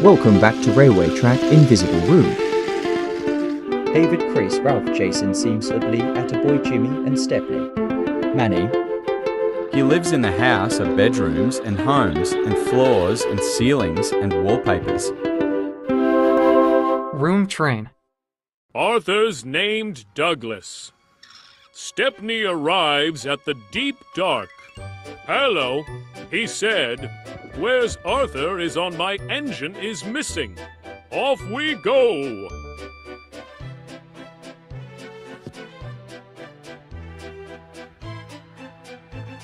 Welcome back to Railway Track Invisible Room. David, Chris, Ralph, Jason seem suddenly Attaboy, Jimmy and Stepney. Manny. He lives in the house of bedrooms and homes and floors and ceilings and wallpapers. Room train. Arthur's named Douglas. Stepney arrives at the deep dark. Hello, he said. Where's Arthur is on my engine is missing. Off we go.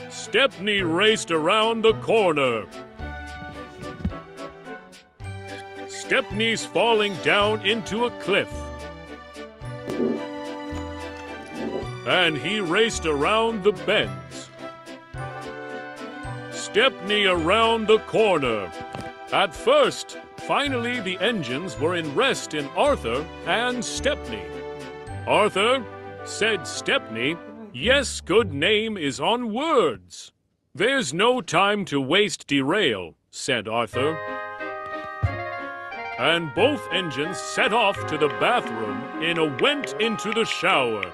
Stepney raced around the corner. Stepney's falling down into a cliff. And he raced around the bends. Stepney around the corner. At first, finally the engines were in rest in Arthur and Stepney. Arthur, said Stepney, yes, good name is on words. There's no time to waste derail, said Arthur. And both engines set off to the bathroom and went into the shower.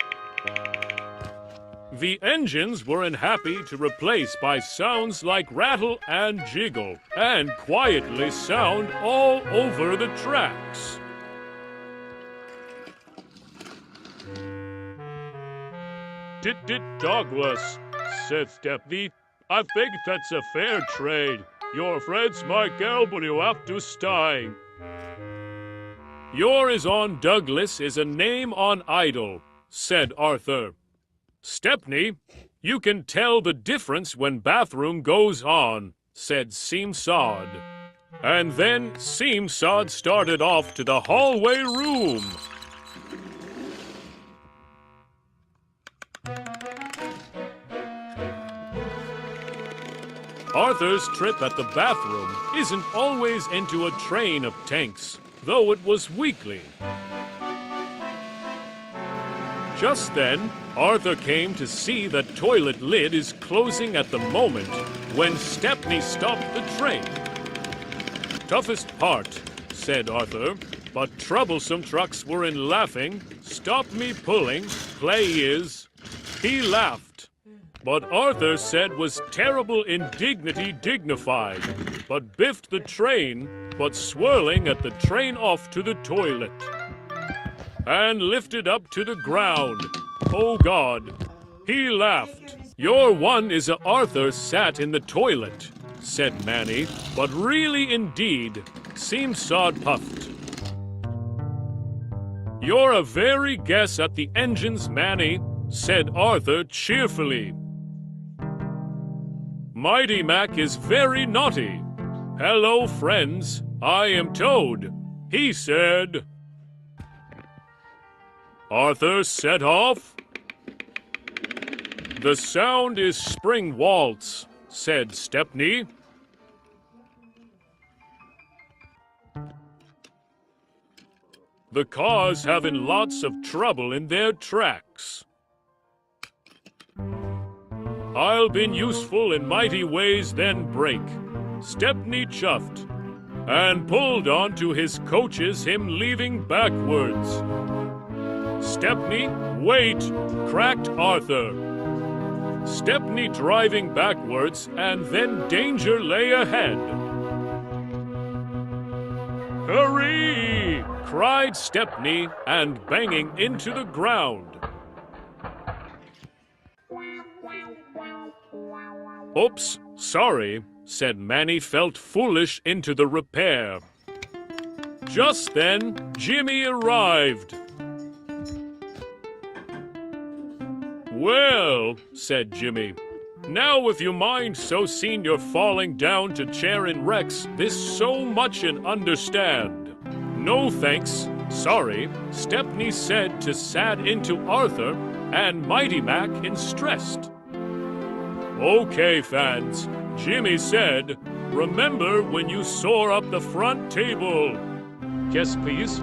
The engines weren't happy to replace by sounds like rattle and jiggle, and quietly sound all over the tracks. Douglas, said Stepney. I think that's a fair trade. Your friends might go, but you have to stay. Yours on Douglas is a name on idle, said Arthur. Stepney, you can tell the difference when bathroom goes on, said Seamsod. And then Seamsod started off to the hallway room. Arthur's trip at the bathroom isn't always into a train of tanks, though it was weekly. Just then, Arthur came to see the toilet lid is closing at the moment when Stepney stopped the train. Toughest part, said Arthur, but troublesome trucks were in laughing. Stop me pulling, play is. He laughed. But Arthur said was terrible indignity dignified, but biffed the train, but swirling at the train off to the toilet. And lifted up to the ground. Oh God, he laughed. Your one is a Arthur sat in the toilet, said Manny, but really indeed, Seamsod puffed. You're a very guess at the engines, Manny, said Arthur cheerfully. Mighty Mac is very naughty. Hello, friends, I am Toad, he said. Arthur set off. The sound is spring waltz, said Stepney. The car's having lots of trouble in their tracks. I'll been useful in mighty ways then break. Stepney chuffed, and pulled on to his coaches him leaving backwards. Stepney, wait, cracked Arthur. Stepney driving backwards, and then danger lay ahead. Hurry! Cried Stepney, and banging into the ground. Oops, sorry, said Manny, felt foolish into the repair. Just then, Jimmy arrived. Well, said Jimmy, now if you mind so seen you're falling down to chair in Rex, this so much and understand. No thanks, sorry, Stepney said to sad into Arthur, and Mighty Mac in stressed. Okay, fans, Jimmy said, remember when you soar up the front table. Yes, please.